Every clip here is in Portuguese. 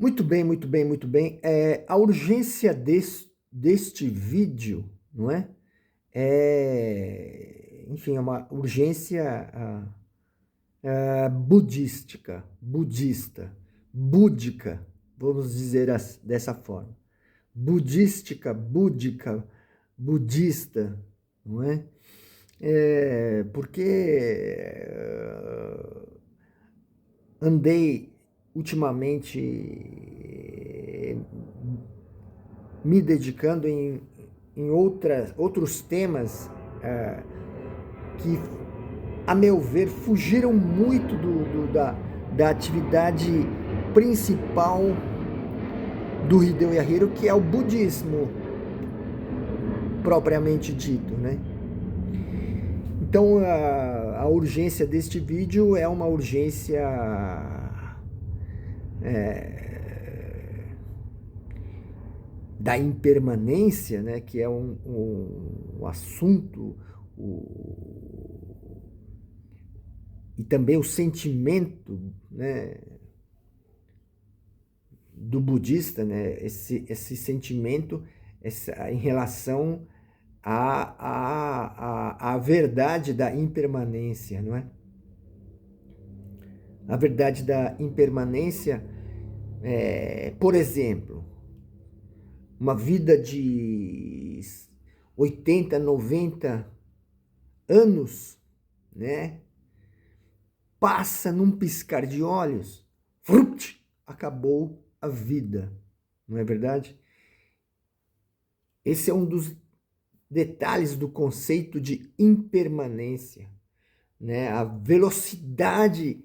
Muito bem, muito bem, muito bem. A urgência deste vídeo, não é? Enfim, é uma urgência búdica, vamos dizer dessa forma. Búdica, budista, não é? Porque andei ultimamente me dedicando em outros temas que, a meu ver, fugiram muito da atividade principal do Hideo Yahiro, que é o budismo propriamente dito, né? Então, a urgência deste vídeo é uma urgência da impermanência, né, que é um assunto, e também o sentimento, né, do budista, né, esse sentimento em relação à verdade da impermanência, não é? A verdade da impermanência, por exemplo, uma vida de 80, 90 anos, né? Passa num piscar de olhos, frupt, acabou a vida, não é verdade? Esse é um dos detalhes do conceito de impermanência, né? A velocidade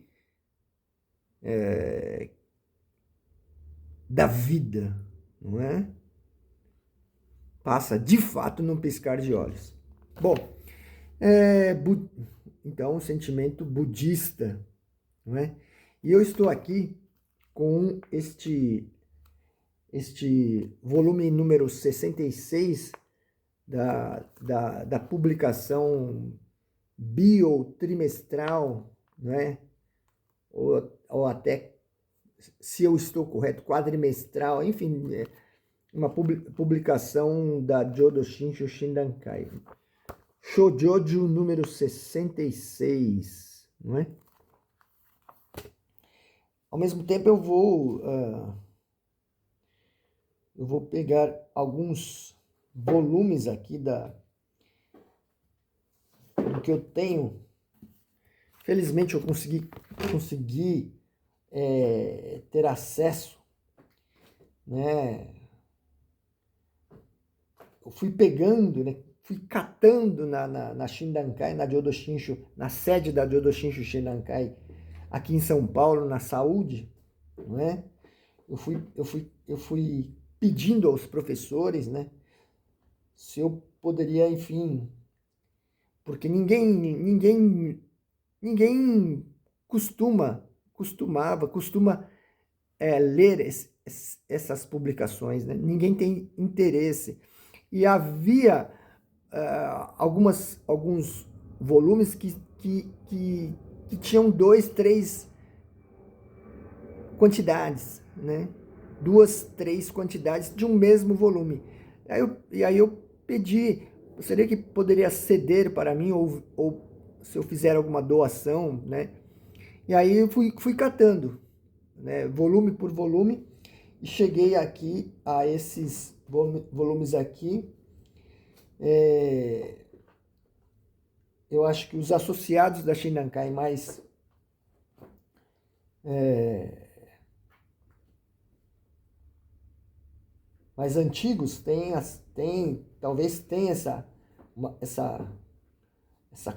da vida, não é? Passa de fato num piscar de olhos. Bom, então o sentimento budista, não é? E eu estou aqui com este volume número 66 da publicação biotrimestral, não é? Ou até, se eu estou correto, quadrimestral, enfim, uma publicação da Jodo Shinshu Shindankai. Shoujoju número 66, não é? Ao mesmo tempo eu vou pegar alguns volumes aqui do que eu tenho. Felizmente eu consegui ter acesso, né? Eu fui pegando, né? Fui catando na Shindankai, na Jodo Shinshu, na sede da Jodo Shinshu Shindankai, aqui em São Paulo, na Saúde, não é? Eu fui pedindo aos professores, né? Se eu poderia, enfim, porque ninguém costuma ler essas publicações, né? Ninguém tem interesse. E havia alguns volumes que tinham 2, 3 quantidades, né? 2, 3 quantidades de um mesmo volume. E aí eu pedi, seria que poderia ceder para mim, ou se eu fizer alguma doação, né? E aí eu fui catando, né? Volume por volume, e cheguei aqui a esses volumes aqui. Eu acho que os associados da Shindankai mais antigos talvez tenha essa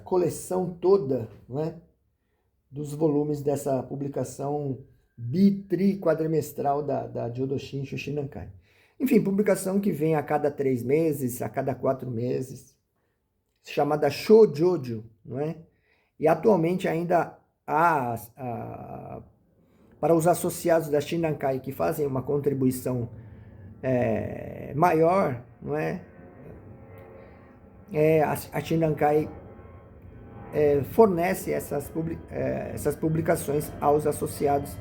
coleção toda, não é? Dos volumes dessa publicação quadrimestral da Jodo Shinshu Shindankai. Enfim, publicação que vem a cada 3 meses, a cada 4 meses, chamada Shoujoju, não é? E atualmente ainda há para os associados da Shindankai que fazem uma contribuição maior, não é? A Shindankai fornece essas publicações aos associados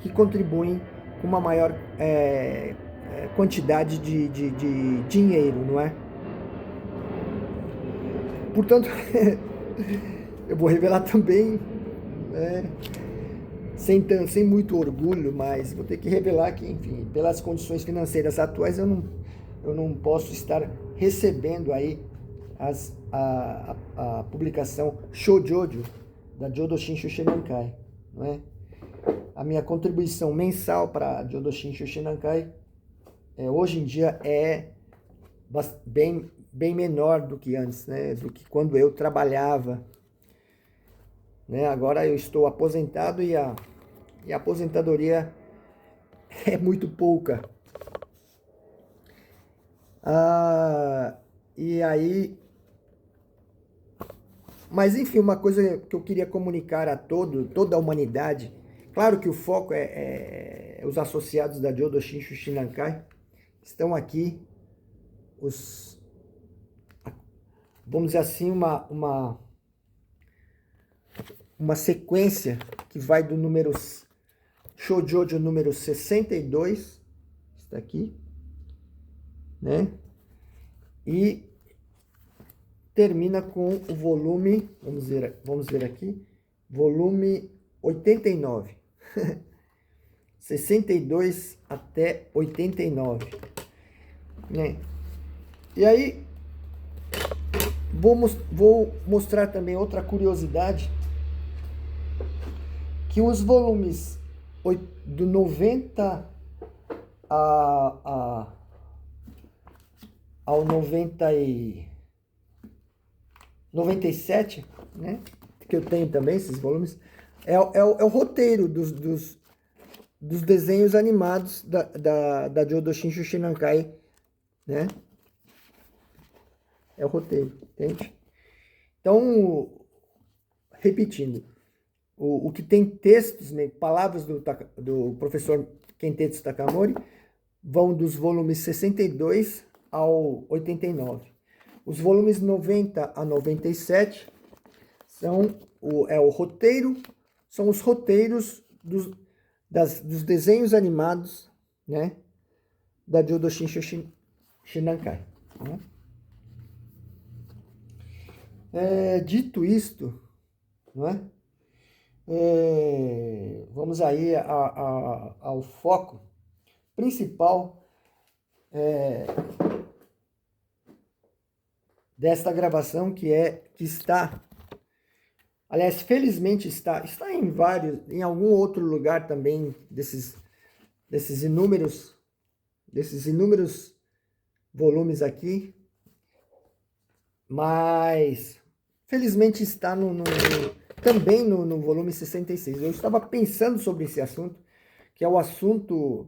que contribuem com uma maior quantidade de dinheiro, não é? Portanto, eu vou revelar também, né, sem muito orgulho, mas vou ter que revelar que, enfim, pelas condições financeiras atuais, eu não posso estar recebendo aí a publicação Shoujojo da Jodo Shinshu Shinankai, não é? A minha contribuição mensal para Jodo Shinshu Shinankai hoje em dia é bem menor do que antes, né? Do que quando eu trabalhava, né? Agora eu estou aposentado e a aposentadoria é muito pouca. E aí, mas enfim, uma coisa que eu queria comunicar a toda a humanidade, claro que o foco é os associados da Jodo Shinshu Shinankai, estão aqui, vamos dizer assim, uma sequência que vai do número Shoujojo número 62, está aqui, né? E termina com o volume, vamos ver aqui, volume 89. 62 até 89, né? E aí vou mostrar também outra curiosidade, que os volumes do 90 ao 97, né, que eu tenho também, esses volumes, é o roteiro dos desenhos animados da Jodo Shinshu Shinankai, né? É o roteiro, entende? Então, repetindo, o que tem textos, né, palavras do professor Kentetsu Takamori, vão dos volumes 62 ao 89. Os volumes 90 a 97 são o roteiro, são os roteiros dos desenhos animados, né, da Jodo Shinshu Shinankai, né? Dito isto, não é? Vamos aí ao foco principal desta gravação, que está, aliás, felizmente está em algum outro lugar também desses inúmeros volumes aqui, mas felizmente está também no volume 66. Eu estava pensando sobre esse assunto, que é o assunto,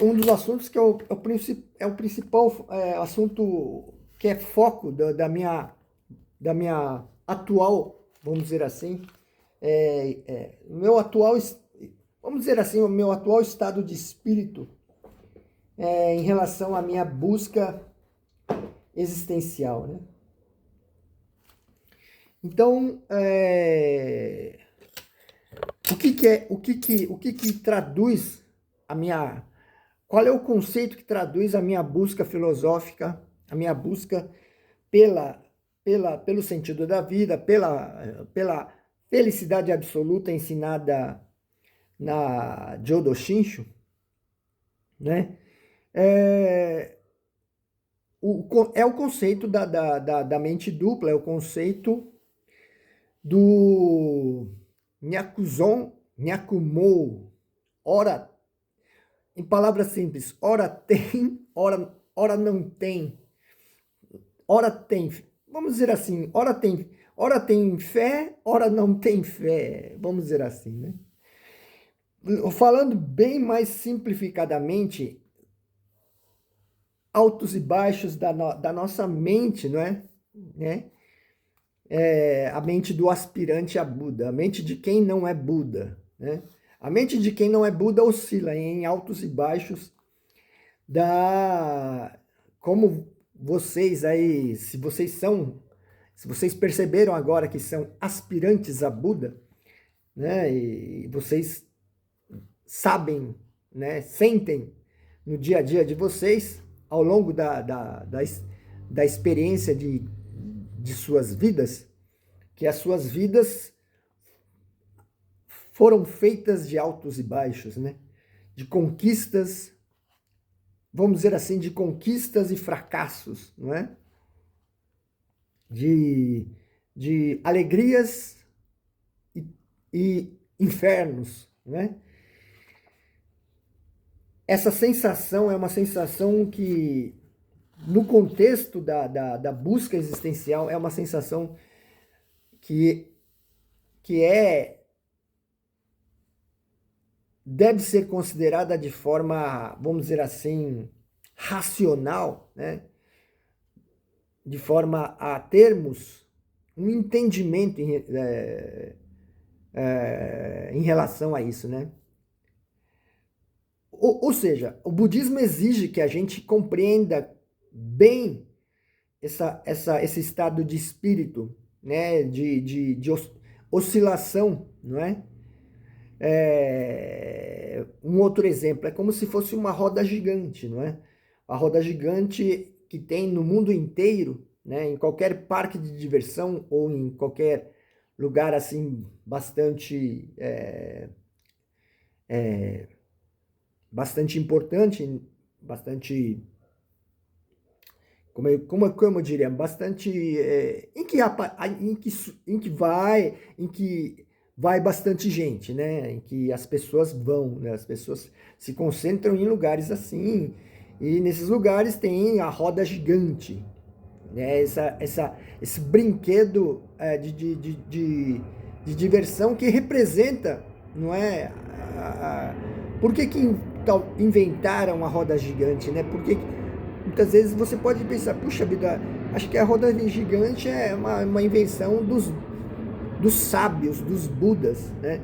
um dos assuntos que é o principal assunto, que é foco da minha atual, vamos dizer assim, vamos dizer assim, o meu atual estado de espírito em relação à minha busca existencial, né? Então, o que traduz a minha, qual é o conceito que traduz a minha busca filosófica, a minha busca pelo sentido da vida, pela felicidade absoluta ensinada na Jodo Shinshu, né? É o conceito da mente dupla, é o conceito do Nyakuzon, Nyakumou. Ora, em palavras simples, ora tem, ora não tem. Ora tem, vamos dizer assim, ora tem fé, ora não tem fé, vamos dizer assim, né? Falando bem mais simplificadamente, altos e baixos da nossa mente, não é? A mente do aspirante a Buda, a mente de quem não é Buda, né? A mente de quem não é Buda oscila em altos e baixos como vocês aí, se vocês perceberam agora que são aspirantes a Buda, né? E vocês sabem, né? Sentem no dia a dia de vocês, ao longo da experiência de suas vidas, que as suas vidas foram feitas de altos e baixos, né? De conquistas, vamos dizer assim, de conquistas e fracassos, não é? De alegrias e infernos, né? Essa sensação é uma sensação que, no contexto da busca existencial, é uma sensação que deve ser considerada de forma, vamos dizer assim, racional, né? De forma a termos um entendimento em relação a isso, né? Ou seja, o budismo exige que a gente compreenda bem esse estado de espírito, né? De oscilação, não é? Um outro exemplo, é como se fosse uma roda gigante, não é? A roda gigante que tem no mundo inteiro, né? Em qualquer parque de diversão ou em qualquer lugar assim bastante importante, bastante, como eu diria, bastante em que vai bastante gente, né? Em que as pessoas vão, né? As pessoas se concentram em lugares assim, e nesses lugares tem a roda gigante, né? Esse brinquedo de diversão que representa, não é? Por que inventaram a roda gigante, né? Porque muitas vezes você pode pensar, puxa vida, acho que a roda gigante é uma invenção dos sábios, dos Budas, né?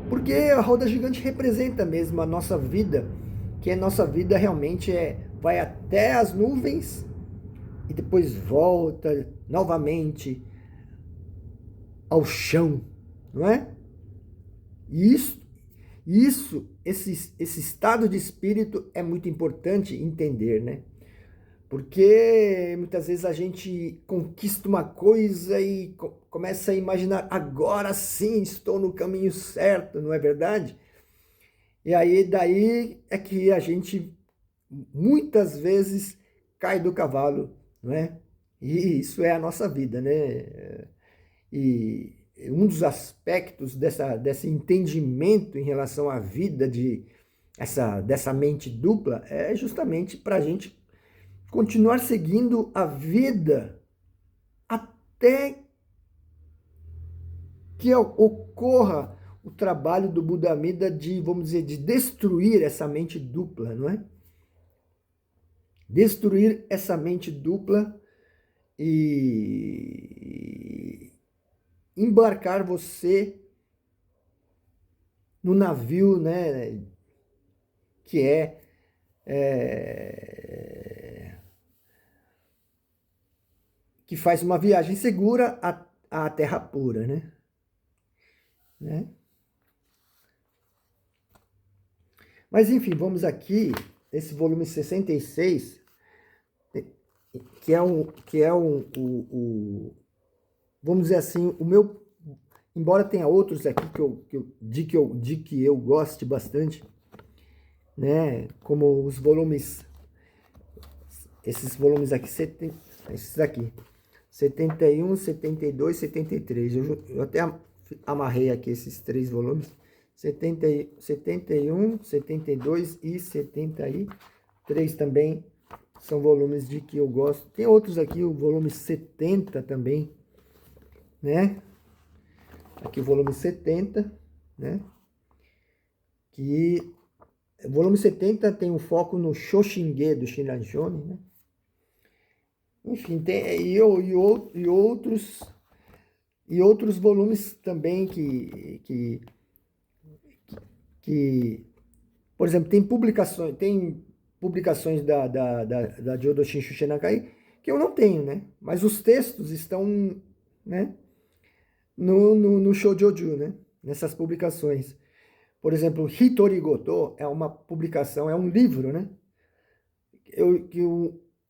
Porque a roda gigante representa mesmo a nossa vida, que a nossa vida realmente vai até as nuvens e depois volta novamente ao chão, não é? E esse estado de espírito é muito importante entender, né? Porque muitas vezes a gente conquista uma coisa e começa a imaginar, agora sim estou no caminho certo, não é verdade? E aí daí é que a gente muitas vezes cai do cavalo, não é? E isso é a nossa vida, né? E um dos aspectos desse entendimento em relação à vida dessa mente dupla é justamente para a gente continuar seguindo a vida até que ocorra o trabalho do Buda Amida vamos dizer, de destruir essa mente dupla, não é? Destruir essa mente dupla e embarcar você no navio, né, que que faz uma viagem segura à terra pura, né? Mas enfim, vamos aqui, esse volume 66, vamos dizer assim, o meu, embora tenha outros aqui que eu goste bastante, né, como os volumes, esses volumes aqui, esses aqui, 71, 72, 73, eu até amarrei aqui esses 3 volumes, 71, 72 e 73 também são volumes de que eu gosto. Tem outros aqui, o volume 70 também, né? Aqui o volume 70, né? Que o volume 70 tem um foco no Shoshinge do Shinran-shonin, né? Enfim, tem e outros volumes também que por exemplo, tem publicações da Jodo Shinshu Shinnakai que eu não tenho, né? Mas os textos estão, né, no Shoujoju, né? nessas publicações. Por exemplo, Hitori Goto é uma publicação, é um livro, né?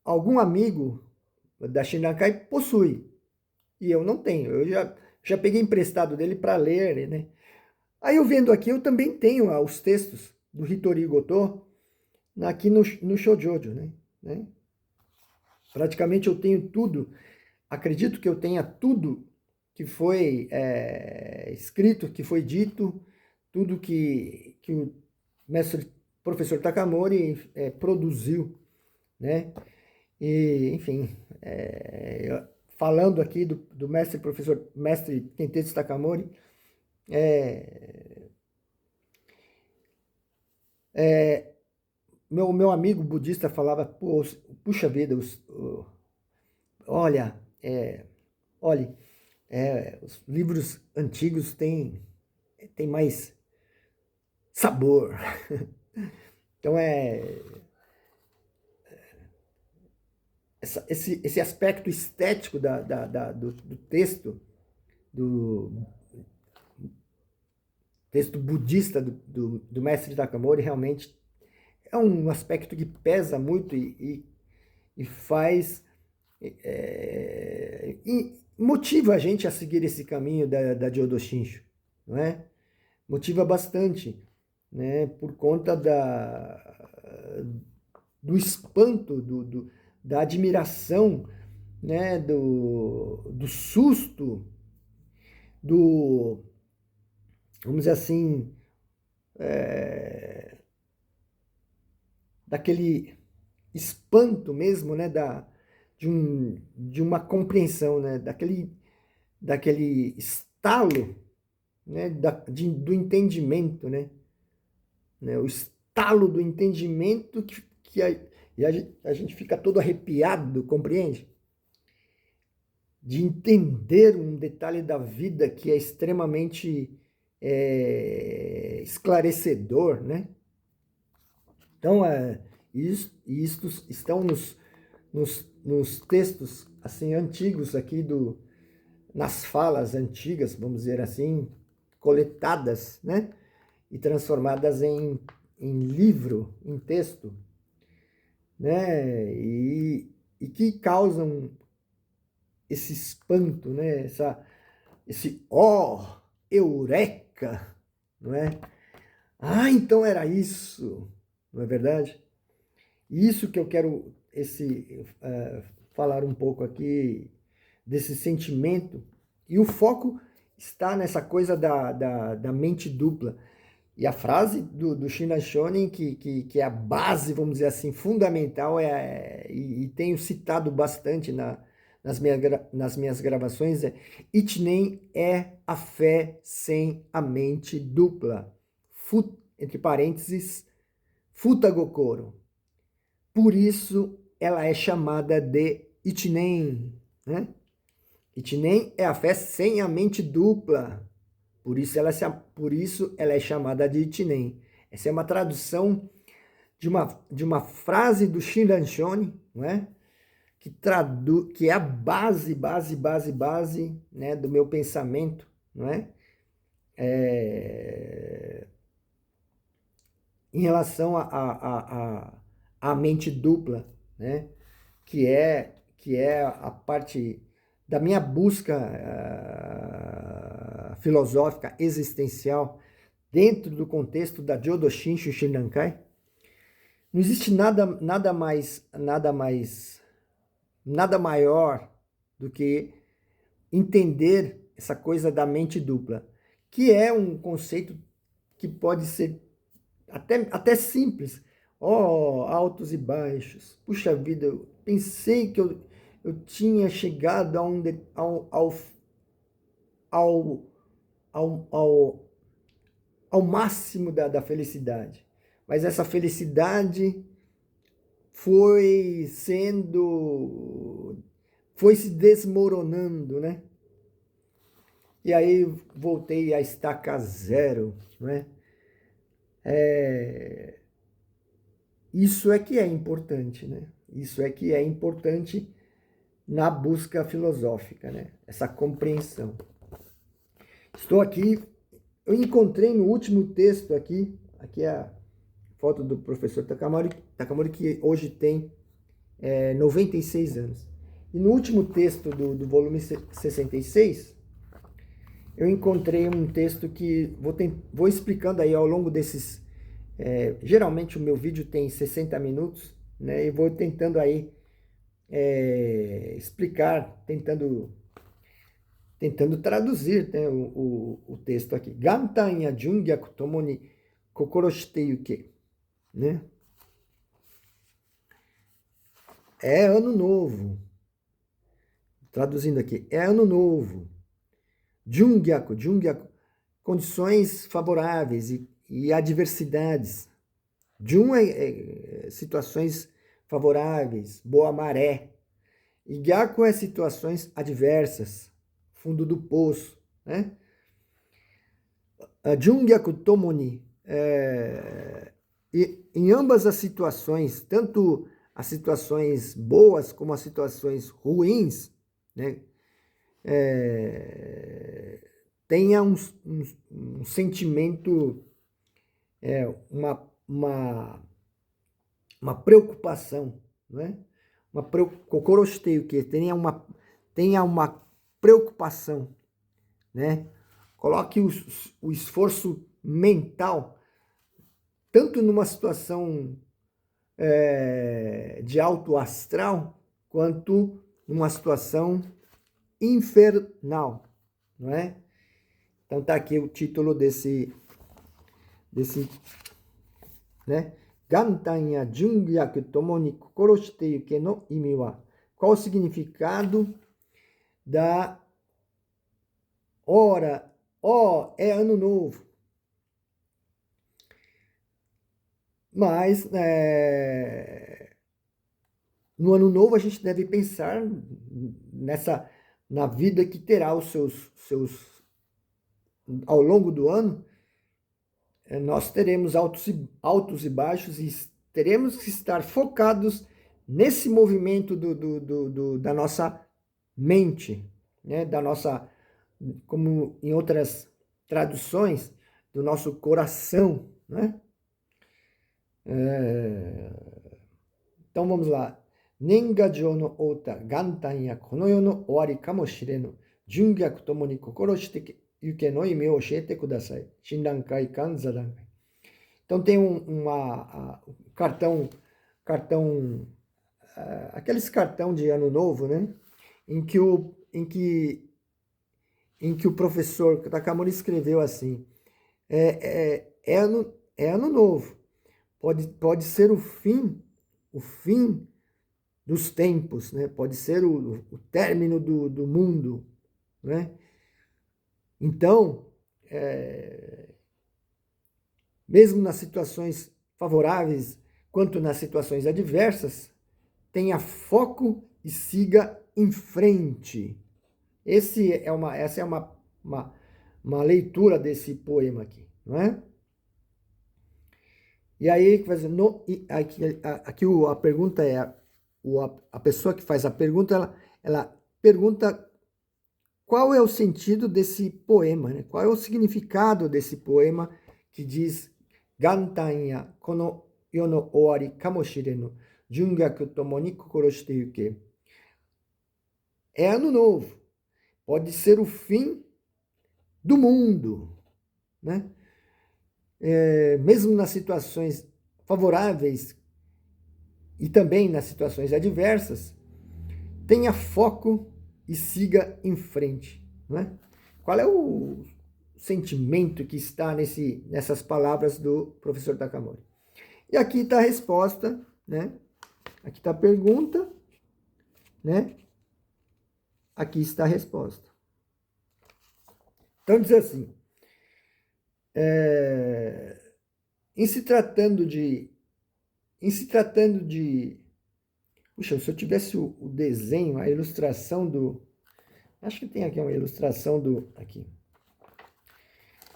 Algum amigo da Shinrankai possui, e eu não tenho. Eu já peguei emprestado dele para ler, né? Aí eu vendo aqui, eu também tenho os textos do Hitori Goto aqui no Shoujojo, né? Praticamente eu tenho tudo, acredito que eu tenha tudo que foi escrito, que foi dito, tudo que o mestre professor Takamori produziu, né? E, enfim, falando aqui do mestre Kentetsu Takamori, meu amigo budista falava, puxa vida, olha, olhe, os livros antigos têm mais sabor. Então esse aspecto estético do texto, do texto budista do mestre Takamori, realmente é um aspecto que pesa muito e faz, e motiva a gente a seguir esse caminho da Jodo Shinshu, não é? Motiva bastante, né? Por conta do espanto, da admiração, né? Do susto, vamos dizer assim, daquele espanto mesmo, né? De uma compreensão, né? Daquele estalo, né? Do entendimento, né? O estalo do entendimento e a gente fica todo arrepiado, compreende? De entender um detalhe da vida que é extremamente esclarecedor, né? Então, isto estão nos textos assim antigos aqui nas falas antigas, vamos dizer assim, coletadas, né? E transformadas em livro, em texto, né? E que causam esse espanto, né? Esse eureka, não é? Ah, então era isso, não é verdade? Isso que eu quero falar um pouco aqui desse sentimento, e o foco está nessa coisa da mente dupla. E a frase do Shinan Shonin, que é a base, vamos dizer assim, fundamental, e tenho citado bastante nas minhas gravações, Ichinen é a fé sem a mente dupla. Entre parênteses, Futagokoro. Por isso ela é chamada de Ichinen, né? Ichinen é a fé sem a mente dupla. Por isso ela é chamada de Ichinen. Essa é uma tradução de uma frase do Shinran Shonin, não é? Que é a base, né, do meu pensamento, não é? Em relação à mente dupla, né? Que é a parte da minha busca filosófica existencial dentro do contexto da Jodo Shinshu Shinrankai. Não existe nada maior do que entender essa coisa da mente dupla, que é um conceito que pode ser até simples. Altos e baixos. Puxa vida, eu pensei que eu tinha chegado ao máximo da felicidade. Mas essa felicidade foi se desmoronando, né? E aí voltei a estaca zero, né? Isso é que é importante, né? Isso é que é importante na busca filosófica, né? Essa compreensão. Estou aqui eu encontrei no último texto aqui é a foto do professor Takamori que hoje tem 96 anos. E no último texto do volume 66, eu encontrei um texto que vou explicando aí ao longo desses... geralmente o meu vídeo tem 60 minutos, né? E vou tentando aí explicar, tentando traduzir, né, o texto aqui. Gantan ya jungyaku tomo ni kokoro shite yuke, né? É ano novo. Traduzindo aqui, é ano novo. Jungyaku, condições favoráveis e adversidades. Jun situações favoráveis, boa maré. E Gyaku é situações adversas, fundo do poço, né? Jungyaku Tomoni, em ambas as situações, tanto as situações boas como as situações ruins, né? Tenha um sentimento, uma preocupação, não é? Kokoroshitei que tenha uma preocupação, né? Coloque o esforço mental, tanto numa situação de alto astral, quanto numa situação infernal, não é? Então tá aqui o título desse né? Gantan ya jungyaku tomo ni kokoro shite yuke no imi wa. Qual o significado da hora? É ano novo. Mas no ano novo a gente deve pensar na vida que terá os seus ao longo do ano. Nós teremos altos e baixos e teremos que estar focados nesse movimento da nossa mente, né? Da nossa, como em outras traduções, do nosso coração, né? Então vamos lá. Nengajo no ota gantan ya konoyo no owari kamoshirenu jungyaku tomo ni kokoro shite yuke no imi o oshiete kudasai. Shinrankai kan zarankai. Então tem cartão, aqueles cartão de ano novo, né? Em que o professor Takamori escreveu assim: é ano novo. Pode ser o fim dos tempos, né? Pode ser o término do mundo, né? Então, mesmo nas situações favoráveis, quanto nas situações adversas, tenha foco e siga em frente. Essa é uma leitura desse poema aqui, não é? E aí, aqui a pergunta é, a pessoa que faz a pergunta, ela pergunta qual é o sentido desse poema, né? Qual é o significado desse poema que diz Gantan ya kono yo no owari kamoshirenu jungyaku tomo ni kokoro shite yuke. É ano novo. Pode ser o fim do mundo, né? Mesmo nas situações favoráveis e também nas situações adversas, tenha foco e siga em frente, né? Qual é o sentimento que está nessas palavras do professor Takamori? E aqui está a resposta, né? Aqui está a pergunta, né? Aqui está a resposta. Então diz assim, em se tratando de, puxa, se eu tivesse o desenho, a ilustração acho que tem aqui uma ilustração aqui.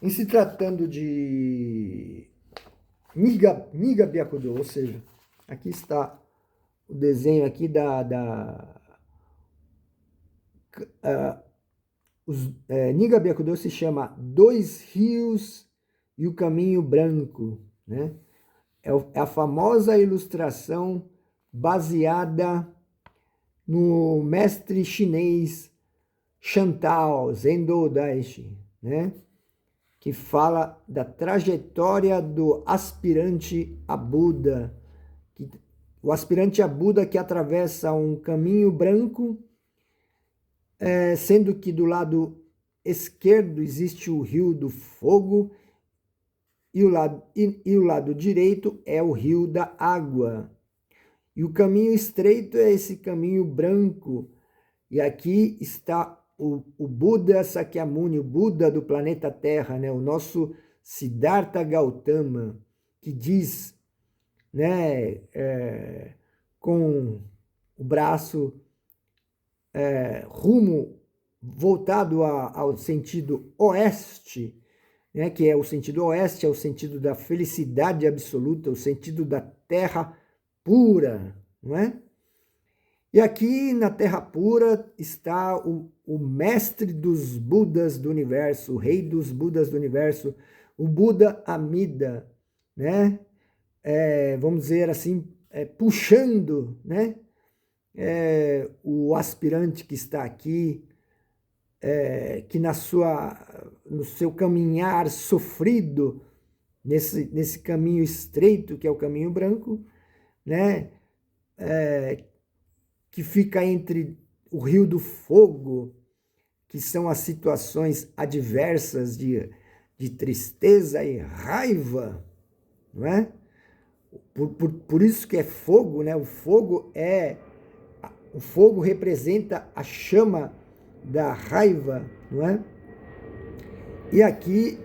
Em se tratando de Niga Byakudo, ou seja, aqui está o desenho aqui Niga Byakudo se chama Dois Rios e o Caminho Branco, né? É a famosa ilustração baseada no mestre chinês Shantou Zendo Daishi, né? Que fala da trajetória do aspirante a Buda, o aspirante a Buda que atravessa um caminho branco, sendo que do lado esquerdo existe o rio do fogo e o lado direito é o rio da água. E o caminho estreito é esse caminho branco. E aqui está o Buda Sakyamuni, o Buda do planeta Terra, né? O nosso Siddhartha Gautama, que diz, né, com o braço rumo voltado ao sentido oeste, né, que é o sentido oeste, é o sentido da felicidade absoluta, o sentido da terra pura, não é? E aqui na Terra Pura está o mestre dos Budas do universo, o rei dos Budas do universo, o Buda Amida, né? Vamos dizer assim, puxando, né? O aspirante que está aqui, que no seu caminhar sofrido, nesse caminho estreito que é o caminho branco, né? Que fica entre o rio do fogo, que são as situações adversas de tristeza e raiva, não é? Por isso que é fogo, né? O fogo representa a chama da raiva, não é? E aqui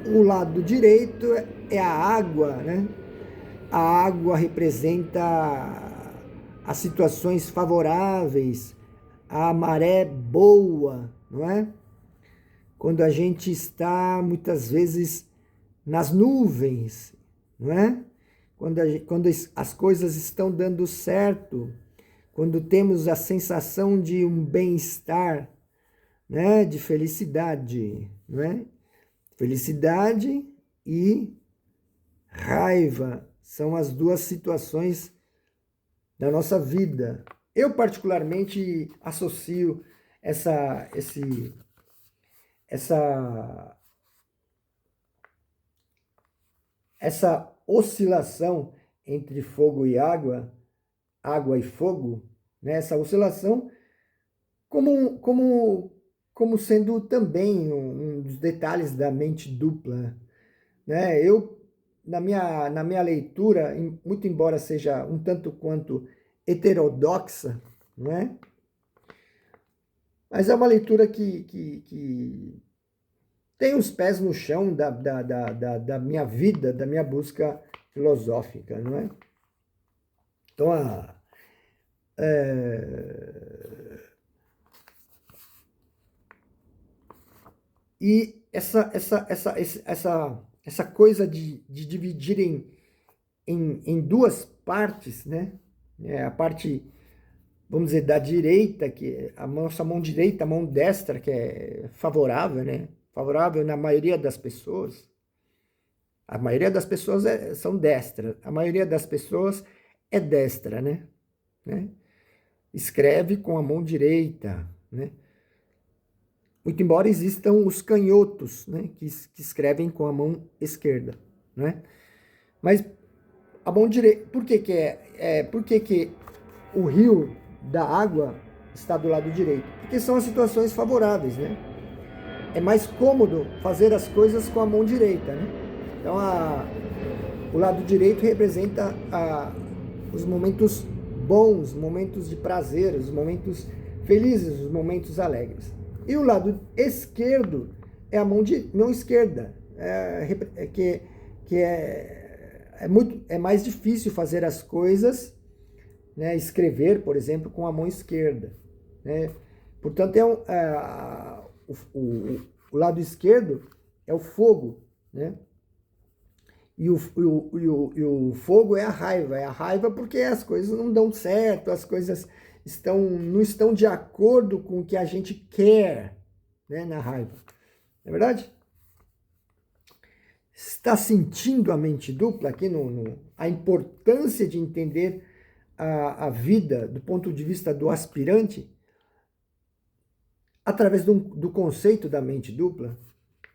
o lado direito é a água, né? A água representa as situações favoráveis, a maré boa, não é? Quando a gente está, muitas vezes, nas nuvens, não é? Quando as coisas estão dando certo, quando temos a sensação de um bem-estar, né? De felicidade, não é? Felicidade e raiva são as duas situações da nossa vida. Eu particularmente associo essa oscilação entre fogo e água, água e fogo, né? Essa oscilação como sendo também um dos detalhes da mente dupla, né? Eu na minha leitura, muito embora seja um tanto quanto heterodoxa, não é? Mas é uma leitura que tem os pés no chão da minha vida, da minha busca filosófica, não é? Então, e essa coisa de dividir em duas partes, né? A parte, vamos dizer, da direita, que é a nossa mão direita, a mão destra, que é favorável, né? Favorável na maioria das pessoas. A maioria das pessoas são destras. A maioria das pessoas é destra, né? Escreve com a mão direita, né? Muito embora existam os canhotos, né? Que escrevem com a mão esquerda, né? Mas a mão direita, por que o rio da água está do lado direito? Porque são as situações favoráveis, né? É mais cômodo fazer as coisas com a mão direita, né? Então, o lado direito representa os momentos bons, momentos de prazer, os momentos felizes, os momentos alegres. E o lado esquerdo é a mão esquerda, que é mais difícil fazer as coisas, né? Escrever, por exemplo, com a mão esquerda, né? Portanto, o lado esquerdo é o fogo, né? E o fogo é a raiva porque as coisas não dão certo, as coisas não estão de acordo com o que a gente quer, né, na raiva. Não é verdade? Está sentindo a mente dupla aqui, a importância de entender a vida do ponto de vista do aspirante, através do conceito da mente dupla,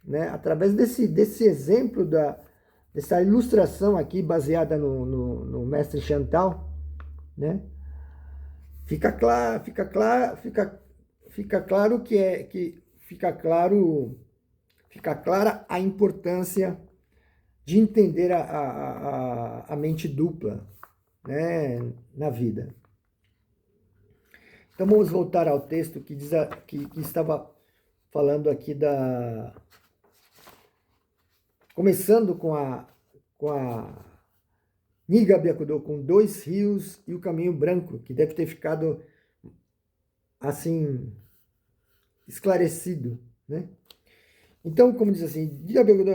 né? Através desse exemplo, dessa ilustração aqui, baseada no mestre Chantal, né? Fica claro fica clara a importância de entender a mente dupla, né, na vida. Então vamos voltar ao texto que diz que estava falando aqui começando com a Niga Byakudo, com 2 rios e o caminho branco, que deve ter ficado assim esclarecido, né? Então, como diz assim, Niga Byakudo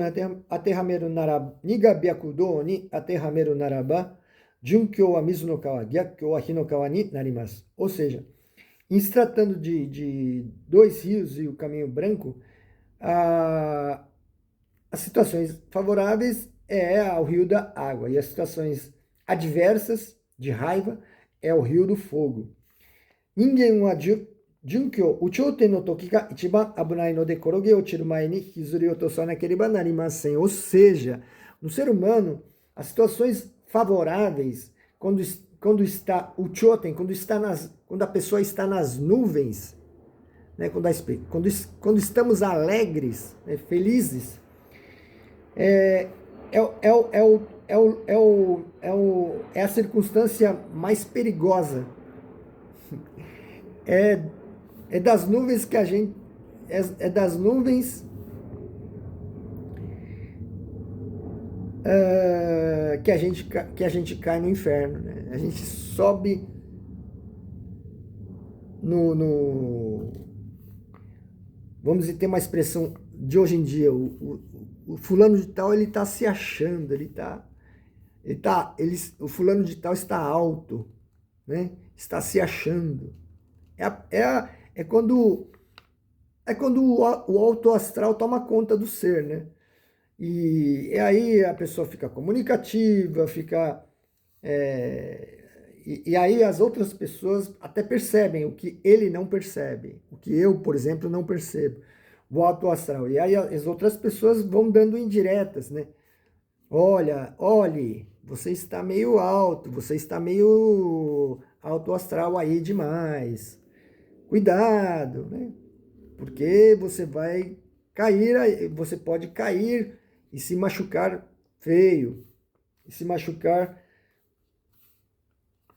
ni atehameru naraba, Junkyo wa mizu no kawa, Gyakkyo wa hi no kawa ni narimasu. Ou seja, em se tratando de 2 rios e o caminho branco, as situações favoráveis é o rio da água, e as situações adversas, de raiva, é o rio do fogo. Ningen wa Junkyo, uchouten no toki ga ichiban abunai no de koroge ochiru mae ni hikizuri otosa nakereba narimasen. Ou seja, no ser humano, as situações favoráveis, quando está o choten, quando a pessoa está nas nuvens, né, quando estamos alegres, né, felizes, é a circunstância mais perigosa. É das nuvens que a gente... É das nuvens que a gente cai no inferno, né? A gente sobe vamos dizer, tem uma expressão de hoje em dia, o fulano de tal, ele está se achando, o fulano de tal está alto, né? Está se achando. É quando o alto astral toma conta do ser, né? E aí a pessoa fica comunicativa, e aí as outras pessoas até percebem o que ele não percebe, o que eu, por exemplo, não percebo, o alto astral. E aí as outras pessoas vão dando indiretas, né? Olhe, você está meio alto, você está meio alto astral aí demais. Cuidado, né? Porque você vai cair, você pode cair e se machucar feio, e se machucar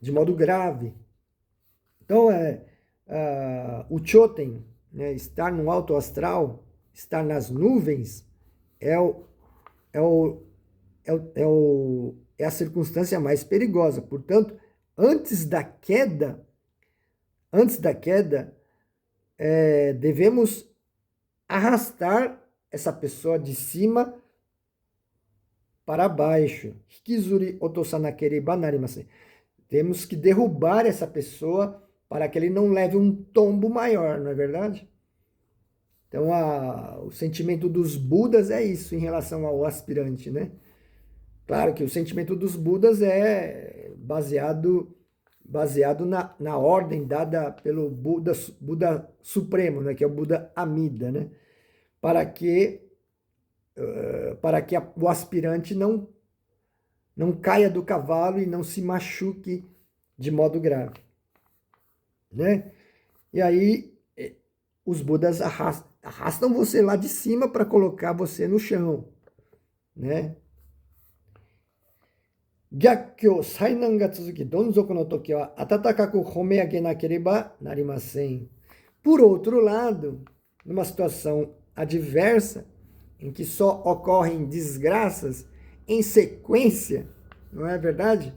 de modo grave. Então, o Choten, né, estar no alto astral, estar nas nuvens, é a circunstância mais perigosa. Portanto, antes da queda, devemos arrastar essa pessoa de cima para baixo. Hikizuri otosanakereba narimasen. Temos que derrubar essa pessoa para que ele não leve um tombo maior, não é verdade? Então, o sentimento dos Budas é isso em relação ao aspirante, né? Claro que o sentimento dos Budas é baseado na ordem dada pelo Buda Supremo, né? Que é o Buda Amida, né? Para que o aspirante não caia do cavalo e não se machuque de modo grave, né? E aí os Budas arrastam você lá de cima para colocar você no chão, né? Gyakkyo sainan ga tsuzuki donzoku no toki wa atatakaku homeage nakereba narimasen. Por outro lado, numa situação adversa, em que só ocorrem desgraças em sequência, não é verdade?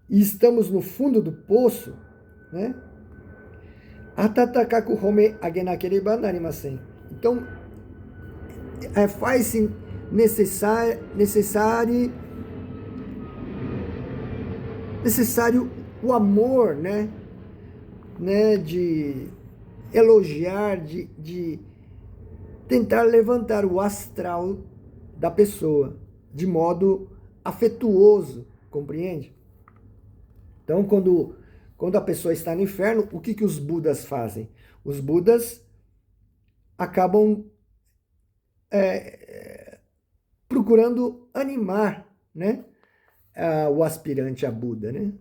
E estamos no fundo do poço, né? Atatakaku home agenakereba narimasen. Então, faz-se necessário o amor, né, de elogiar, de tentar levantar o astral da pessoa de modo afetuoso, compreende? Então, quando a pessoa está no inferno, o que os Budas fazem? Os Budas acabam procurando animar, né, o aspirante a Buda, né?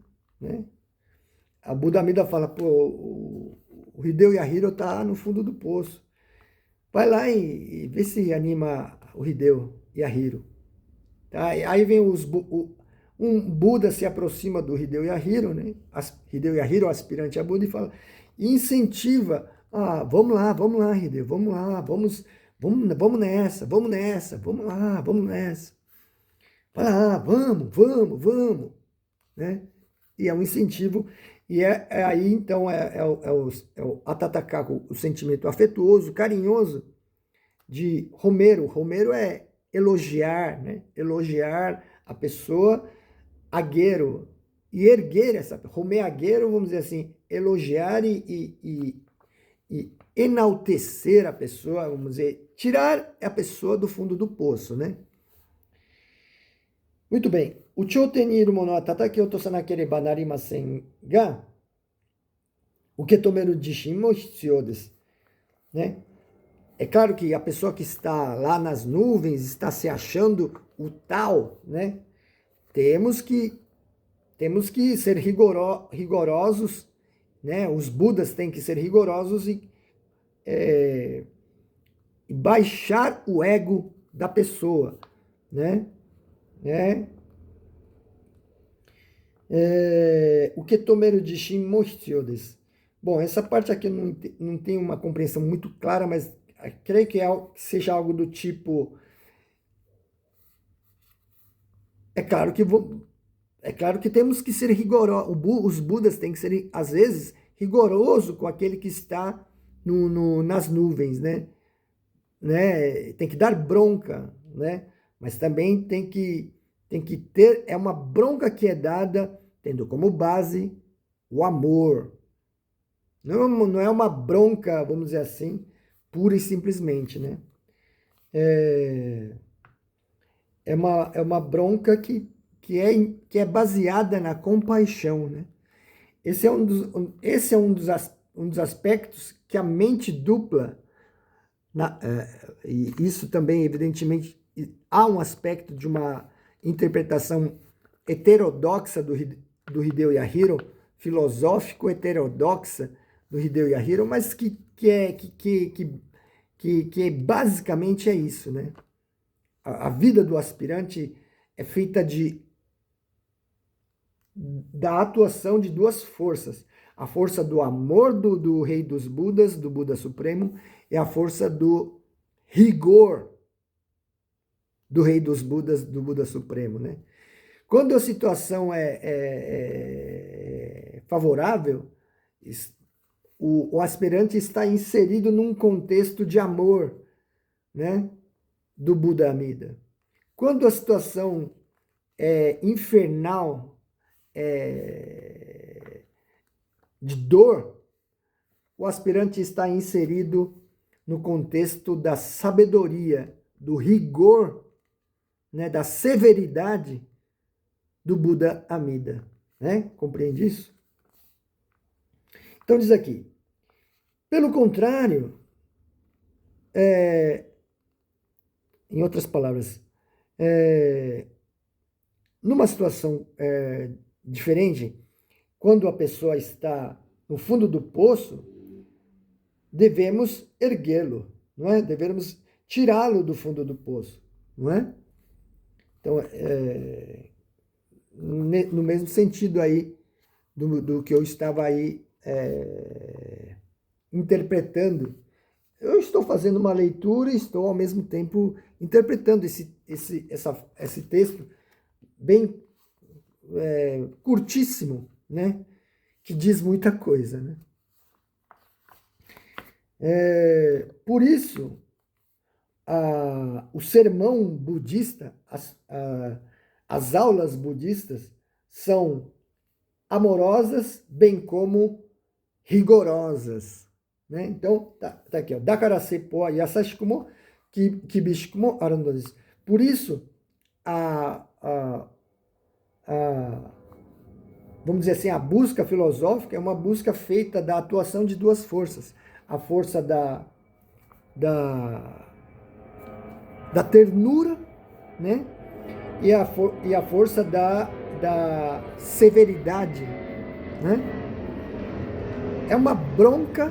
A Buda Amida fala, pô, o Hideo Yahiro tá no fundo do poço. Vai lá e vê se anima o Hideo Yahiro. Tá? Aí vem um Buda se aproxima do Hideo Yahiro, né? Hideo Yahiro, aspirante a Buda, e incentiva, vamos lá, Hideo, vamos lá, vamos nessa, vamos nessa. Vai lá, vamos, né? E é um incentivo, e aí então é o Atatakaku, o sentimento afetuoso, carinhoso de Romero. Romero é elogiar, né? Elogiar a pessoa, agueiro, e erguer essa, romeagueiro, vamos dizer assim, elogiar e enaltecer a pessoa, vamos dizer, tirar a pessoa do fundo do poço, né? Muito bem. O choten ni iru mono wa tataki otosanakereba narimasen ga, uketomeru jishin mo hitsuyou desu, né? É claro que a pessoa que está lá nas nuvens está se achando o tal, né? Temos que ser rigorosos, né? Os Budas têm que ser rigorosos e baixar o ego da pessoa, né? O Ketomeru Jishin mo hitsuyou desu. Bom, essa parte aqui eu não tenho uma compreensão muito clara, mas creio que seja algo do tipo. É claro que temos que ser rigorosos. Os Budas têm que ser, às vezes, rigoroso com aquele que está nas nuvens, né? Tem que dar bronca, né? Mas também tem que ter, uma bronca que é dada tendo como base o amor. Não é uma bronca, vamos dizer assim, pura e simplesmente, né? É uma bronca que é baseada na compaixão, né? Esse é um dos aspectos que a mente dupla, e isso também, evidentemente, há um aspecto de uma interpretação heterodoxa do Hideo Yahiro, filosófico heterodoxa do Hideo Yahiro, mas que basicamente é isso, né? A vida do aspirante é feita da atuação de duas forças. A força do amor do rei dos Budas, do Buda Supremo, e a força do rigor do rei dos Budas, do Buda Supremo, né? Quando a situação é favorável, o aspirante está inserido num contexto de amor, né, do Buda Amida. Quando a situação é infernal, de dor, o aspirante está inserido no contexto da sabedoria, do rigor, né, da severidade do Buda Amida, né? Compreende isso? Então diz aqui, pelo contrário, em outras palavras, numa situação diferente, quando a pessoa está no fundo do poço, devemos erguê-lo, não é? Devemos tirá-lo do fundo do poço, não é? Então, no mesmo sentido aí do que eu estava aí interpretando. Eu estou fazendo uma leitura e estou ao mesmo tempo interpretando esse texto bem curtíssimo, né? Que diz muita coisa, né? Por isso, o sermão budista, as aulas budistas são amorosas, bem como rigorosas, né? Então, tá aqui, ó. Dakarase po yasashikumo kibishikumo aru no desu. Por isso, vamos dizer assim, a busca filosófica é uma busca feita da atuação de duas forças. A força da ternura, né? E a força da severidade, né? É uma bronca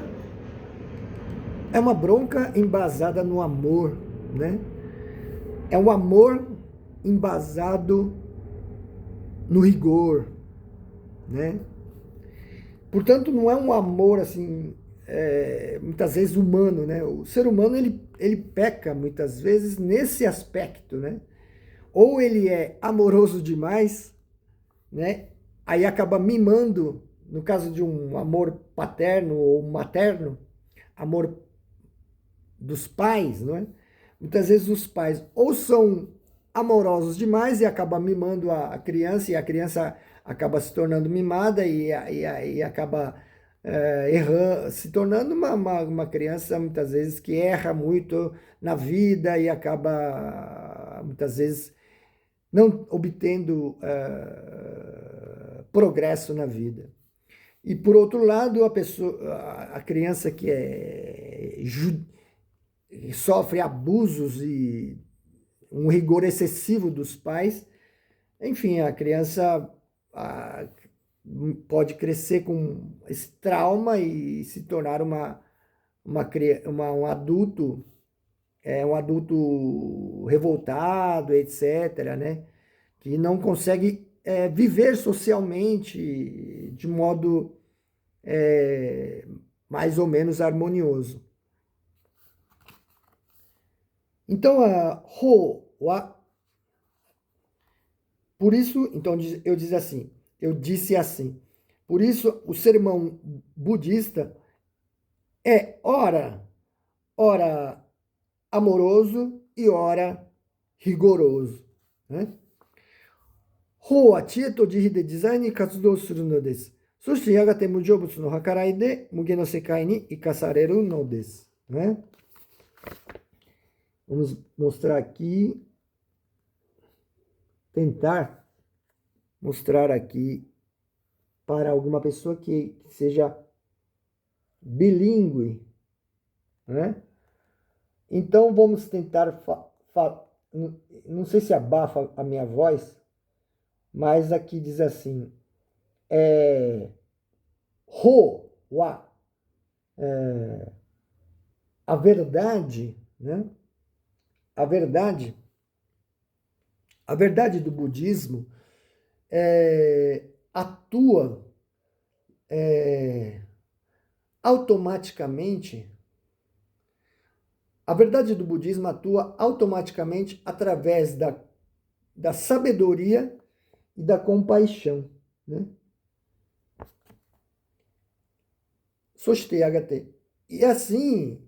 embasada no amor, né? É um amor embasado no rigor, né? Portanto, não é um amor assim, muitas vezes humano, né? O ser humano ele peca muitas vezes nesse aspecto, né? Ou ele é amoroso demais, né? Aí acaba mimando, no caso de um amor paterno ou materno, amor dos pais, não é? Muitas vezes os pais ou são amorosos demais e acaba mimando a criança, e a criança acaba se tornando mimada e acaba errando, se tornando uma criança, muitas vezes, que erra muito na vida e acaba, muitas vezes, não obtendo progresso na vida. E, por outro lado, a criança que sofre abusos e um rigor excessivo dos pais, enfim, a criança pode crescer com esse trauma e se tornar um adulto, um adulto revoltado, etc., né? Que não consegue viver socialmente de modo mais ou menos harmonioso. Então, por isso, então eu disse assim, por isso o sermão budista é ora amoroso e ora rigoroso, né? Ho wa chie to jihi de jizai ni katsudou suru no desu. Soshite yagate mujōbutsu no hakarai de muge no sekai ni ikasareru no desu, né? Vamos mostrar aqui, tentar mostrar aqui para alguma pessoa que seja bilíngue, né? Então vamos tentar, não sei se abafa a minha voz, mas aqui diz assim, wa, a verdade, né? A verdade do budismo atua automaticamente. A verdade do budismo atua automaticamente através da sabedoria e da compaixão, né? Soshite yagate. E assim,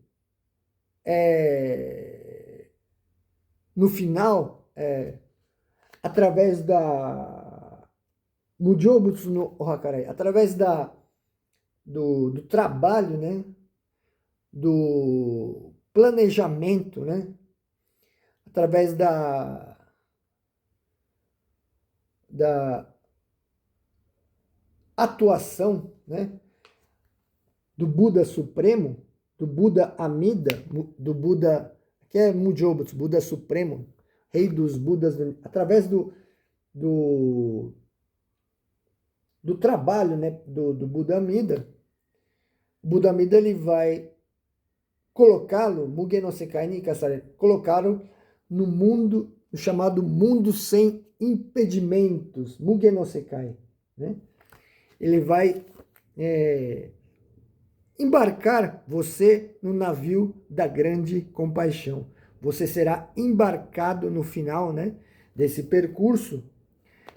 no final, através da Mujōbutsu no Ohakarai, através do trabalho, né? Do planejamento, né? Através da atuação, né? Do Buda Supremo, do Buda Amida, do Buda, que é Mujōbutsu, Buda Supremo, rei dos Budas, através do trabalho, né, do Buda Amida. O Buda Amida, ele vai colocá-lo, Mugen no Sekai ni Kasare, colocá-lo no mundo, no chamado mundo sem impedimentos, Mugen no Sekai, né? Ele vai embarcar você no navio da grande compaixão. Você será embarcado no final, né, desse percurso,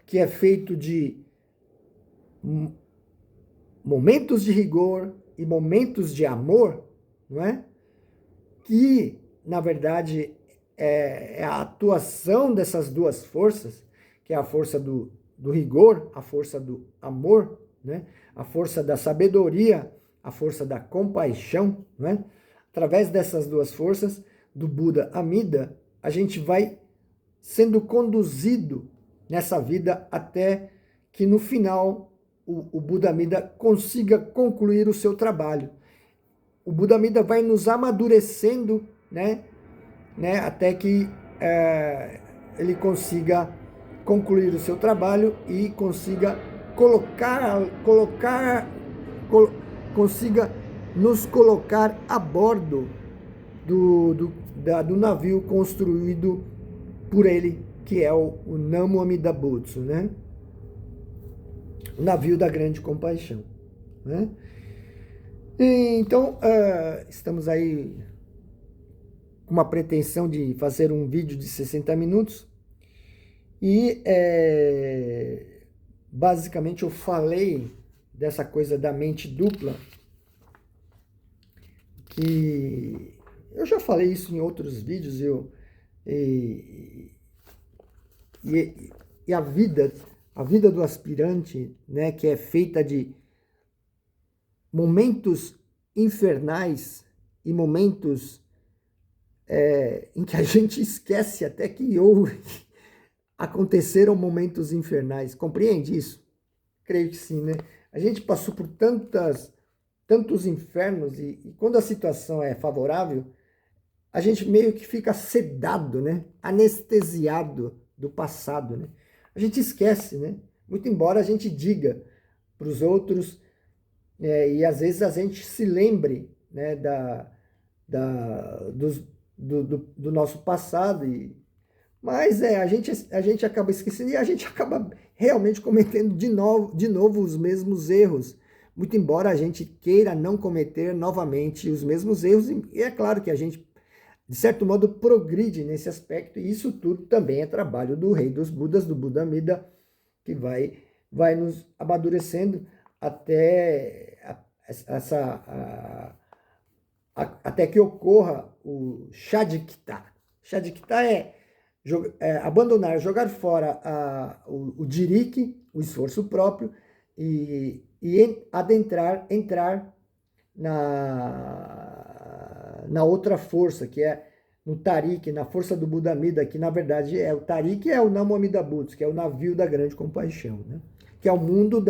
que é feito de momentos de rigor e momentos de amor, não é? Que, na verdade, é a atuação dessas duas forças, que é a força do rigor, a força do amor, né? A força da sabedoria, a força da compaixão, né? Através dessas duas forças, do Buda Amida, a gente vai sendo conduzido nessa vida até que no final o Buda Amida consiga concluir o seu trabalho. O Buda Amida vai nos amadurecendo, né, até que ele consiga concluir o seu trabalho e consiga consiga nos colocar a bordo do navio construído por ele, que é o Namo Amida Butsu, né? O navio da grande compaixão, né? E, então, estamos aí com uma pretensão de fazer um vídeo de 60 minutos e basicamente eu falei dessa coisa da mente dupla, que eu já falei isso em outros vídeos, e a vida do aspirante, né, que é feita de momentos infernais e momentos em que a gente esquece até que aconteceram momentos infernais. Compreende isso? Creio que sim, né? A gente passou por tantos infernos e quando a situação é favorável, a gente meio que fica sedado, né? Anestesiado do passado, né? A gente esquece, né? Muito embora a gente diga para os outros, e às vezes a gente se lembre, né, do nosso passado, mas a gente acaba esquecendo e a gente acaba realmente cometendo de novo os mesmos erros, muito embora a gente queira não cometer novamente os mesmos erros, e é claro que a gente, de certo modo, progride nesse aspecto, e isso tudo também é trabalho do Rei dos Budas, do Buda Amida, que vai nos amadurecendo até que ocorra o Shadikta. Shadikta é abandonar, jogar fora o Dirik, o esforço próprio, e entrar na outra força, que é no Tarik, na força do Buda Amida, que na verdade o Tarik é o Namo Amida Butsu, que é o navio da grande compaixão, né? Que é o mundo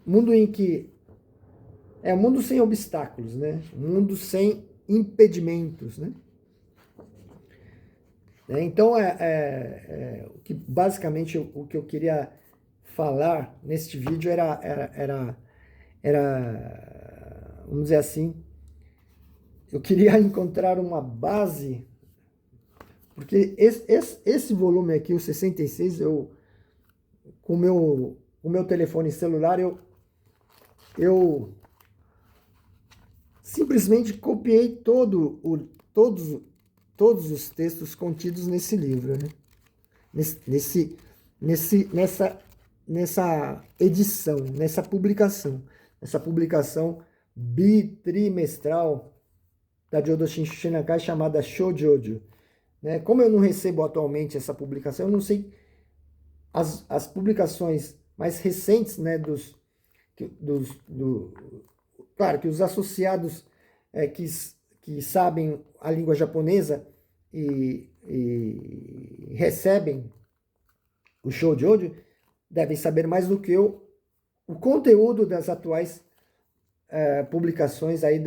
mundo em que é um mundo sem obstáculos, né? Um mundo sem impedimentos, né? Então, basicamente o que eu queria falar neste vídeo era, vamos dizer assim, eu queria encontrar uma base, porque esse volume aqui, o 66, com o meu telefone celular, eu simplesmente copiei todos os textos contidos nesse livro, né? Nessa edição, nessa publicação bitrimestral da Jodo Shinshu Shinrankai chamada Shoujojo, né? Como eu não recebo atualmente essa publicação, eu não sei as publicações mais recentes, né, claro que os associados que sabem a língua japonesa e recebem o Shoujojo devem saber mais do que eu o conteúdo das atuais publicações aí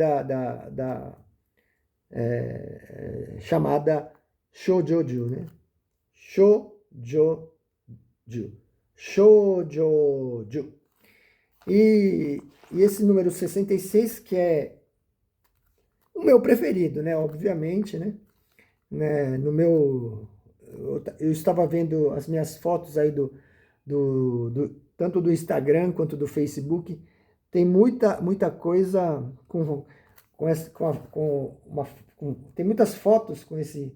chamada Shoujoju, né? Shoujoju. Shoujoju. E esse número 66, que é o meu preferido, né? Obviamente, né? Eu estava vendo as minhas fotos aí tanto do Instagram quanto do Facebook. Tem muita coisa tem muitas fotos com esse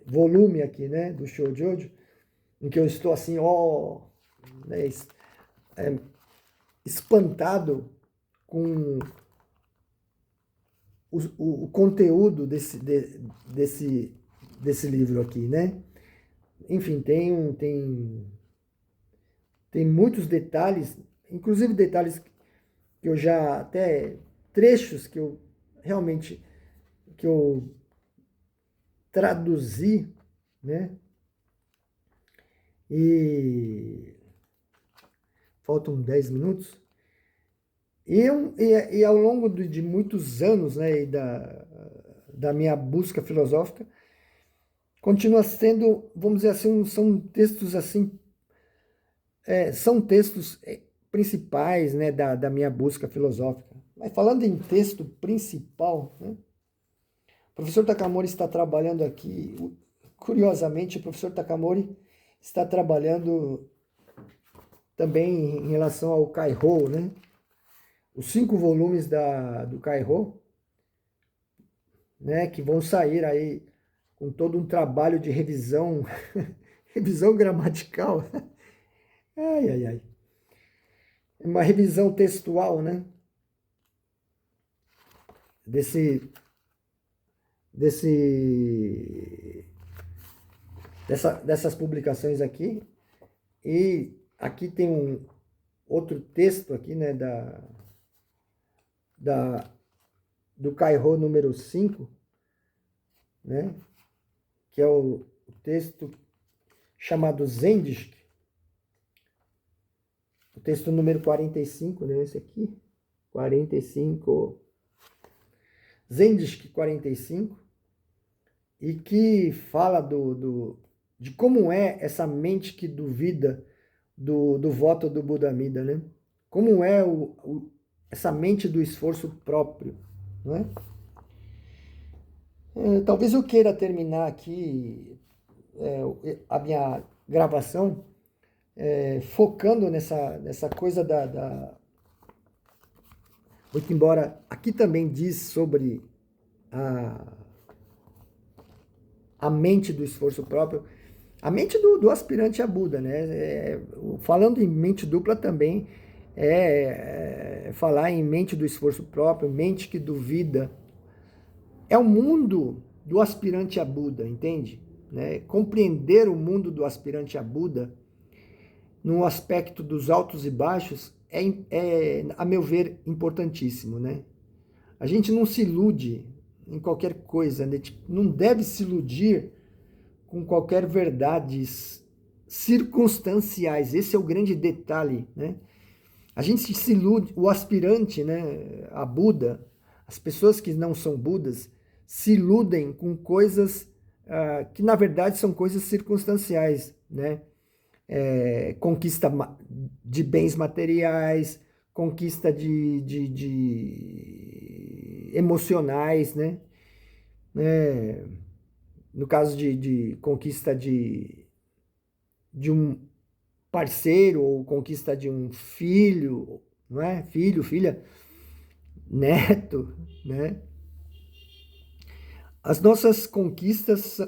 volume aqui, né? Do Shoujojo, em que eu estou assim, né, espantado com o conteúdo desse livro aqui, né? Enfim, tem muitos detalhes, inclusive detalhes que eu já, até trechos que eu realmente, que eu traduzi, né? E faltam 10 minutos. E ao longo de muitos anos, né, da minha busca filosófica, continua sendo, vamos dizer assim, são textos assim, são textos principais, né, da minha busca filosófica. Mas falando em texto principal, né, o professor Takamori está trabalhando aqui, curiosamente, o professor Takamori está trabalhando também em relação ao Kaiho, né? Os 5 volumes do Kaiho, né, que vão sair aí com todo um trabalho de revisão, revisão gramatical. Ai, ai, ai. Uma revisão textual, né? Dessas publicações aqui. E aqui tem um outro texto aqui, né, do Kaiho número 5, né, que é o texto chamado Zendisk, o texto número 45, né, esse aqui, 45, Zendisk 45, e que fala de como é essa mente que duvida do voto do Buda Amida, né? Como é essa mente do esforço próprio, não é? Talvez eu queira terminar aqui a minha gravação focando nessa coisa muito embora aqui também diz sobre a mente do esforço próprio, a mente do aspirante a Buda, né? Falando em mente dupla também falar em mente do esforço próprio, mente que duvida. É o mundo do aspirante a Buda, entende? Né? Compreender o mundo do aspirante a Buda no aspecto dos altos e baixos a meu ver, importantíssimo, né? A gente não se ilude em qualquer coisa, né? Tipo, não deve se iludir com qualquer verdades circunstanciais. Esse é o grande detalhe, né? A gente se ilude, o aspirante, né, a Buda, as pessoas que não são Budas, se iludem com coisas que na verdade são coisas circunstanciais, né? Conquista de bens materiais, conquista de emocionais, né? No caso de conquista de um parceiro ou conquista de um filho, não é? Filho, filha, neto, né? As nossas conquistas,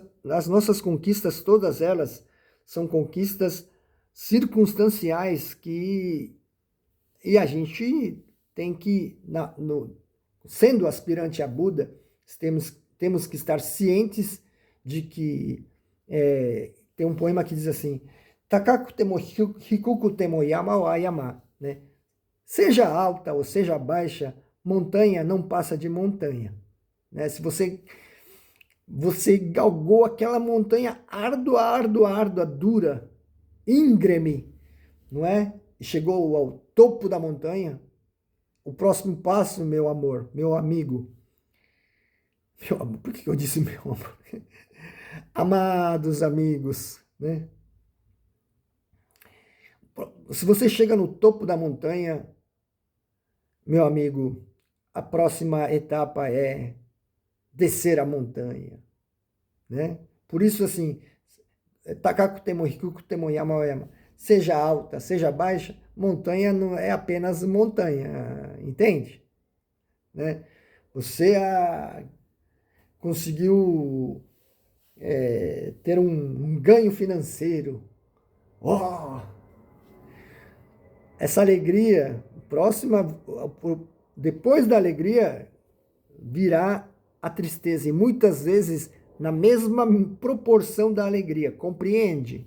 todas elas são conquistas circunstanciais e a gente tem que, sendo aspirante a Buda, temos que estar cientes de que tem um poema que diz assim, Takaku temo hikuku temo yama wa yama, né? Seja alta ou seja baixa, montanha não passa de montanha, né? Se você galgou aquela montanha árdua, árdua, árdua, dura, íngreme, não é? E chegou ao topo da montanha, o próximo passo, meu amor, meu amigo, por que eu disse meu amor? Amados amigos, né? Se você chega no topo da montanha, meu amigo, a próxima etapa é descer a montanha, né? Por isso, assim, Takaku temo hikuku temo yama wa yama. Seja alta, seja baixa, montanha não é apenas montanha, entende? Né? Você conseguiu ter um ganho financeiro. Oh! Essa alegria, depois da alegria, virá a tristeza, e muitas vezes na mesma proporção da alegria, compreende?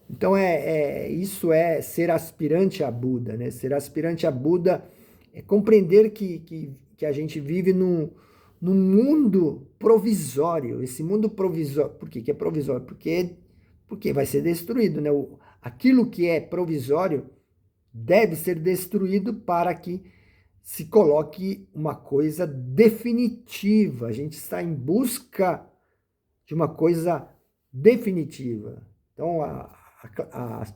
Então, isso é ser aspirante a Buda, né? Ser aspirante a Buda é compreender que a gente vive num mundo provisório. Esse mundo provisório, por que é provisório? Porque vai ser destruído, né? Aquilo que é provisório deve ser destruído para que se coloque uma coisa definitiva. A gente está em busca de uma coisa definitiva. Então, a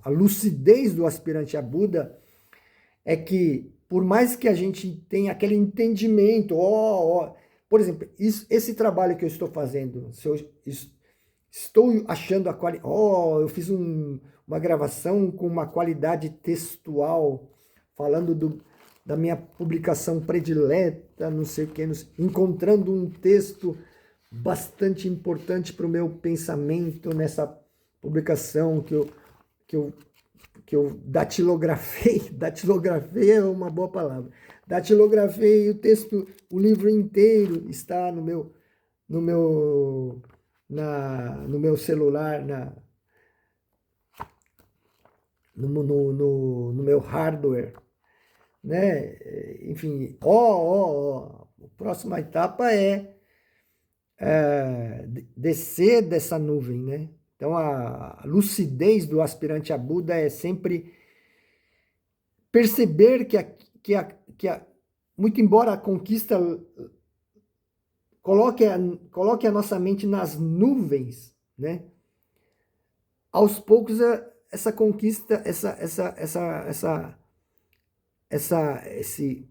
lucidez do aspirante a Buda é que, por mais que a gente tenha aquele entendimento, por exemplo, esse trabalho que eu estou fazendo, se eu estou achando a qualidade, eu fiz uma gravação com uma qualidade textual, falando da minha publicação predileta, não sei o que, encontrando um texto bastante importante para o meu pensamento nessa publicação que eu datilografei é uma boa palavra, datilografei o texto, o livro inteiro está no meu celular, no meu hardware, né? Enfim, a próxima etapa é descer dessa nuvem, né? Então, a lucidez do aspirante a Buda é sempre perceber muito embora a conquista coloque a nossa esse nuvens, né? Aos poucos, essa conquista, esse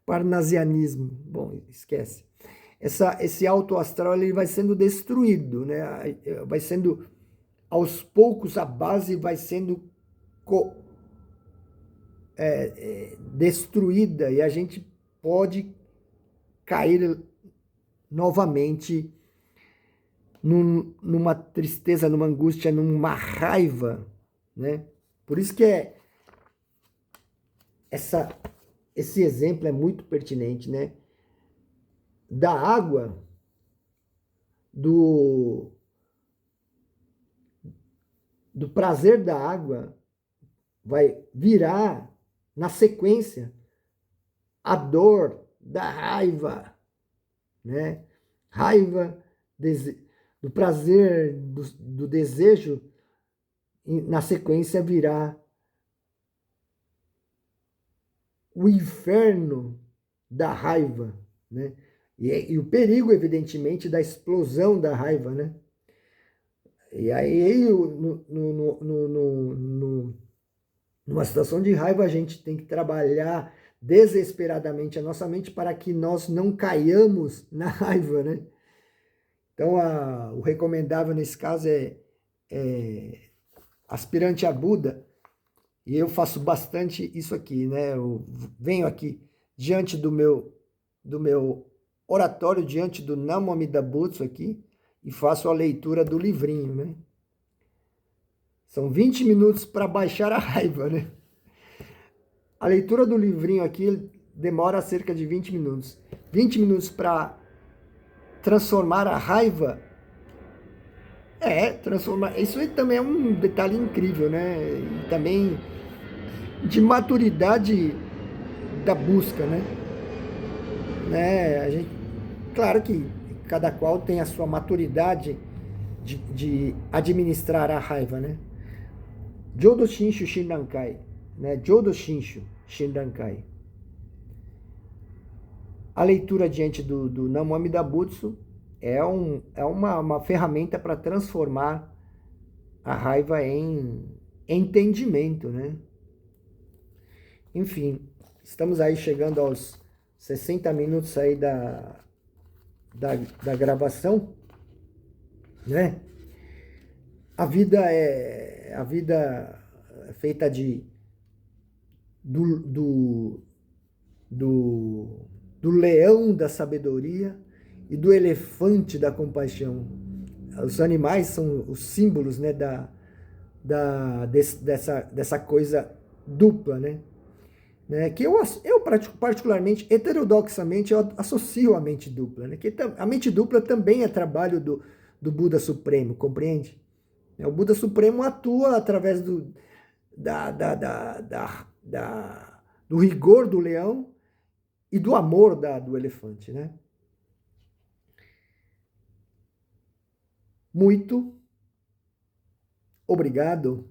parnasianismo, bom, esquece. Esse alto astral ele vai sendo destruído, né? Vai sendo, aos poucos, a base vai sendo destruída e a gente pode cair novamente numa tristeza, numa angústia, numa raiva, né? Por isso que esse exemplo é muito pertinente, né? Da água, do prazer da água, vai virar, na sequência, a dor da raiva, né? Raiva, do prazer, do desejo, na sequência virá o inferno da raiva, né? E o perigo, evidentemente, da explosão da raiva, né? E aí, numa situação de raiva, a gente tem que trabalhar desesperadamente a nossa mente para que nós não caiamos na raiva, né? Então, o recomendável nesse caso é aspirante a Buda, e eu faço bastante isso aqui, né? Eu venho aqui diante do meu oratório, diante do Namo Amida Butsu aqui, e faço a leitura do livrinho, né? São 20 minutos para baixar a raiva, né? A leitura do livrinho aqui demora cerca de 20 minutos. 20 minutos para transformar a raiva. Transformar. Isso aí também é um detalhe incrível, né? E também de maturidade da busca, né? A gente, claro que cada qual tem a sua maturidade de administrar a raiva, né? Jodo Shinshu Shinrankai, né? Jodo Shinshu Shinrankai. A leitura diante do Namo Amida Butsu é uma ferramenta para transformar a raiva em entendimento, né? Enfim, estamos aí chegando aos 60 minutos aí da gravação, né? A vida é feita do leão da sabedoria e do elefante da compaixão. Os animais são os símbolos, né, dessa coisa dupla, né? né? Que eu particularmente, heterodoxamente, eu associo a mente dupla, né? Que a mente dupla também é trabalho do Buda Supremo, compreende? O Buda Supremo atua através do rigor do leão e do amor do elefante, né? Muito obrigado